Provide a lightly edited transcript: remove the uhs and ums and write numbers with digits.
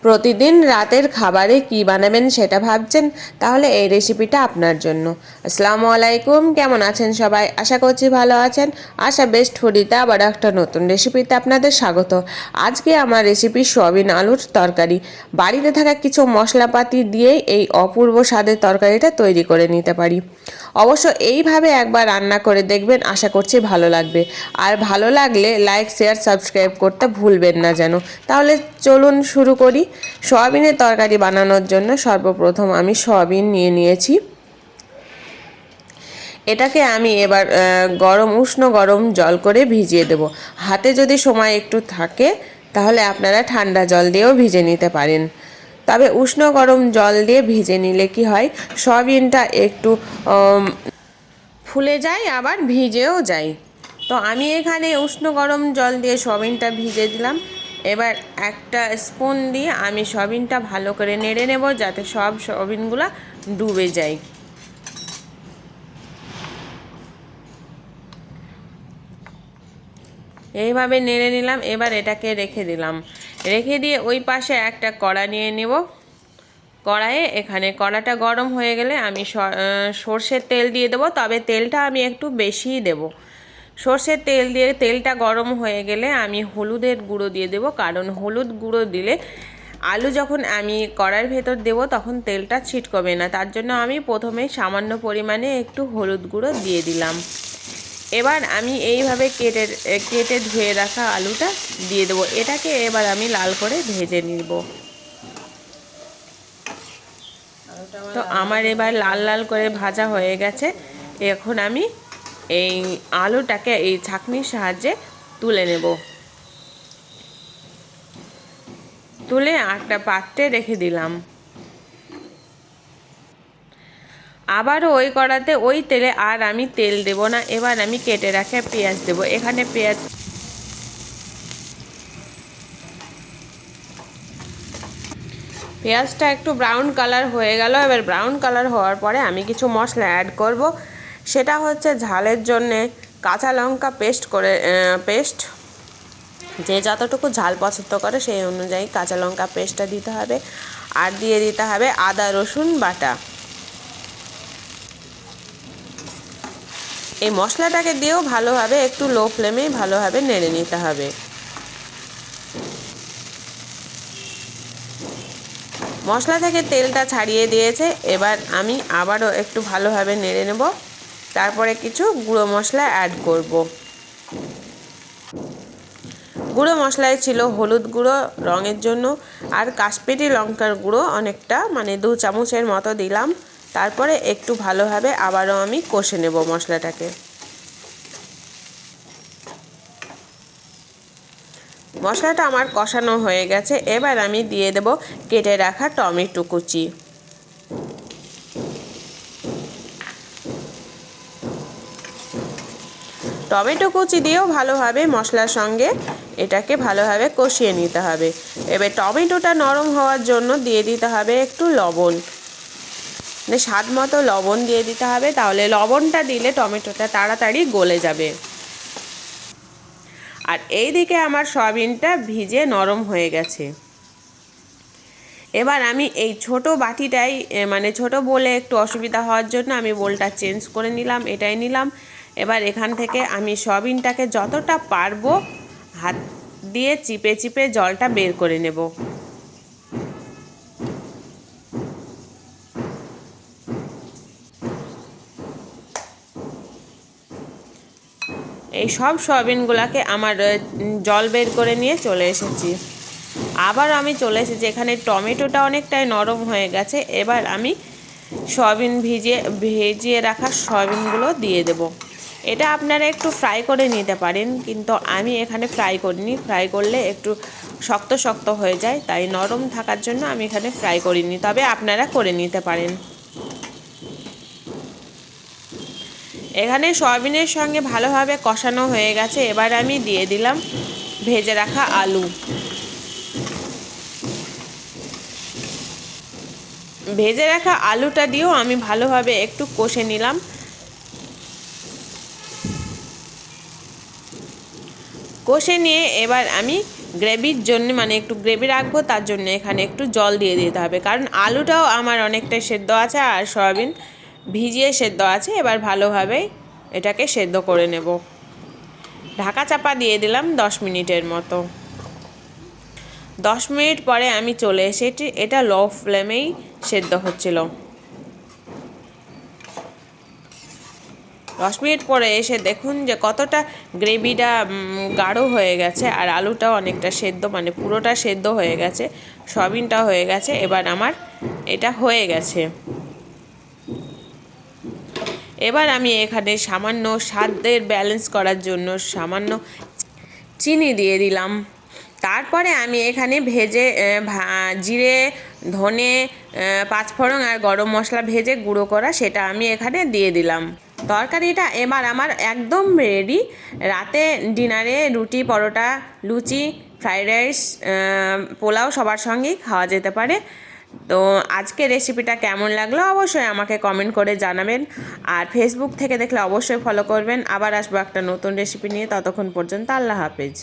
প্রতিদিন রাতের খাবারে কি বানাবেন সেটা ভাবছেন? তাহলে এই রেসিপিটা আপনার জন্য। আসসালামু আলাইকুম, কেমন আছেন সবাই? আশা করছি ভালো আছেন। আশা বেস্ট ফুডিতে আবার একটা নতুন রেসিপিতে আপনাদের স্বাগত। আজকে আমার রেসিপি সয়াবিন আলুর তরকারি। বাড়িতে থাকা কিছু মশলাপাতি দিয়েই এই অপূর্ব স্বাদের তরকারিটা তৈরি করে নিতে পারি। অবশ্য এইভাবে একবার রান্না করে দেখবেন, আশা করছি ভালো লাগবে। আর ভালো লাগলে লাইক, শেয়ার, সাবস্ক্রাইব করতে ভুলবেন না যেন। তাহলে চলুন শুরু করি। সয়াবিনের তরকারি বানানোর জন্য সর্বপ্রথম আমি সয়াবিন নিয়ে নিয়েছি। এটাকে আমি এবার উষ্ণ গরম জল করে ভিজিয়ে দেব। হাতে যদি সময় একটু থাকে তাহলে আপনারা ঠান্ডা জল দিয়েও ভিজে নিতে পারেন। তবে উষ্ণ গরম জল দিয়ে ভিজে নিলে কি হয়, সয়াবিনটা একটু ফুলে যায়, আবার ভিজেও যায়। তো আমি এখানে উষ্ণ গরম জল দিয়ে সয়াবিনটা ভিজে দিলাম। এবার একটা স্পুন দিয়ে আমি সয়াবিনটা ভালো করে নেড়ে নেব, যাতে সব সয়াবিনগুলো ডুবে যায়। এইভাবে নেড়ে নিলাম। এবার এটাকে রেখে দিলাম। রেখে দিয়ে ওই পাশে একটা কড়া নিয়ে নেব। কড়াটা গরম হয়ে গেলে আমি সর্ষের তেল দিয়ে দেবো। তবে তেলটা আমি একটু বেশিই দেব। সর্ষের তেল দিয়ে তেলটা গরম হয়ে গেলে আমি হলুদের গুঁড়ো দিয়ে দেব, কারণ হলুদ গুঁড়ো দিলে আলু যখন আমি কড়াইয়ের ভেতর দেব তখন তেলটা ছিটকবে না। তার জন্য আমি প্রথমে সামান্য পরিমাণে একটু হলুদ গুঁড়ো দিয়ে দিলাম। এবার আমি এইভাবে কেটে ধুয়ে রাখা আলুটা দিয়ে দেবো। এটাকে এবার আমি লাল করে ভেজে নিব। তো আমার এবার লাল লাল করে ভাজা হয়ে গেছে। এখন আমি এই আলুটাকে এই ছাঁকনির সাহায্যে তুলে নেব। তুলে একটা পাত্রে রেখে দিলাম। আবারও ওই কড়াতে ওই তেলে আর আমি তেল দেব না। এবার আমি কেটে রাখা পেঁয়াজ দেব। এখানে পেঁয়াজটা একটু ব্রাউন কালার হয়ে গেল। এবার ব্রাউন কালার হওয়ার পরে আমি কিছু মশলা অ্যাড করব। সেটা হচ্ছে ঝালের জন্যে কাঁচা লঙ্কা পেস্ট যে যতটুকু ঝাল পছন্দ করে সেই অনুযায়ী কাঁচা লঙ্কা পেস্টটা দিতে হবে। আর দিয়ে দিতে হবে আদা রসুন বাটা। এই মশলাটাকে দিয়েও ভালোভাবে একটু লো ফ্লেমেই ভালোভাবে নেড়ে নিতে হবে। মশলা থেকে তেলটা ছাড়িয়ে দিয়েছে। এবার আমি আবারও একটু ভালোভাবে নেড়ে নেব। তারপরে কিছু গুঁড়ো মশলা অ্যাড করব। গুঁড়ো মশলায় ছিল হলুদ গুঁড়ো রঙের জন্য, আর কাশ্মীরি লঙ্কার গুঁড়ো অনেকটা, মানে 2 চামচের মতো দিলাম। তারপরে একটু ভালোভাবে আবারও আমি কষে নেব মশলাটাকে। মশলাটা আমার কষানো হয়ে গেছে। এবার আমি দিয়ে দেব কেটে রাখা টমেটো কুচি। টমেটো কুচি দিয়েও ভালোভাবে মশলার সঙ্গে এটাকে ভালোভাবে কষিয়ে নিতে হবে। এবার টমেটোটা নরম হওয়ার জন্য দিয়ে দিতে হবে একটু লবণ, মানে স্বাদ মতো লবণ দিয়ে দিতে হবে। তাহলে লবণটা দিলে টমেটোটা তাড়াতাড়ি গলে যাবে। আর এইদিকে আমার সয়াবিনটা ভিজে নরম হয়ে গেছে। এবার আমি এই ছোট বাটিটাই, মানে ছোট বলে একটু অসুবিধা হওয়ার জন্য আমি বোলটা চেঞ্জ করে নিলাম, এটাই নিলাম। এবার এখান থেকে আমি সয়াবিনটাকে যতটা পারবো হাত দিয়ে চিপে চিপে জলটা বের করে নেব। এই সব সয়াবিনগুলোকে আমার জল বের করে নিয়ে চলে এসেছি। আবার আমি চলে এসেছি, এখানে টমেটোটা অনেকটাই নরম হয়ে গেছে। এবার আমি ভিজিয়ে রাখা সয়াবিনগুলো দিয়ে দেব। এটা আপনারা একটু ফ্রাই করে নিতে পারেন, কিন্তু আমি এখানে ফ্রাই করিনি। ফ্রাই করলে একটু শক্ত শক্ত হয়ে যায়, তাই নরম থাকার জন্য আমি এখানে ফ্রাই করিনি, তবে আপনারা করে নিতে পারেন। এখানে সয়াবিনের সঙ্গে ভালোভাবে কষানো হয়ে গেছে। এবার আমি দিয়ে দিলাম ভেজে রাখা আলু। ভেজে রাখা আলুটা দিয়েও আমি ভালোভাবে একটু কষে নিলাম। কষে নিয়ে এবার আমি গ্রেভির জন্য মানে একটু গ্রেভি রাখবো, তার জন্য এখানে একটু জল দিয়ে দিতে হবে, কারণ আলুটাও আমার অনেকটাই সেদ্ধ আছে আর সয়াবিন ভিজিয়ে সেদ্ধ আছে। এবার ভালোভাবে এটাকে সেদ্ধ করে নেব। ঢাকা চাপা দিয়ে দিলাম 10 মিনিটের মতো। 10 মিনিট পরে আমি চলে এসেছি, এটা লো ফ্লেমেই সেদ্ধ হচ্ছিল। 10 মিনিট পরে এসে দেখুন যে কতটা গ্রেভিটা গাঢ় হয়ে গেছে আর আলুটাও অনেকটা সেদ্ধ, মানে পুরোটা সেদ্ধ হয়ে গেছে, সয়াবিনটাও হয়ে গেছে। এবার আমার এটা হয়ে গেছে। এবার আমি এখানে সামান্য স্বাদের ব্যালেন্স করার জন্য সামান্য চিনি দিয়ে দিলাম। তারপরে আমি এখানে ভেজে জিরে, ধনে, পাঁচফোড়ন আর গরম মশলা ভেজে গুঁড়ো করা সেটা আমি এখানে দিয়ে দিলাম। তরকারিটা এবার আমার একদম রেডি। রাতে ডিনারে রুটি, পরোটা, লুচি, ফ্রাইড রাইস, পোলাও সবার সঙ্গেই খাওয়া যেতে পারে। তো আজকের রেসিপিটা কেমন লাগলো অবশ্যই আমাকে কমেন্ট করে জানাবেন, আর ফেসবুক থেকে দেখলে অবশ্যই ফলো করবেন। আবার আসবো একটা নতুন রেসিপি নিয়ে, ততক্ষণ পর্যন্ত আল্লাহ হাফেজ।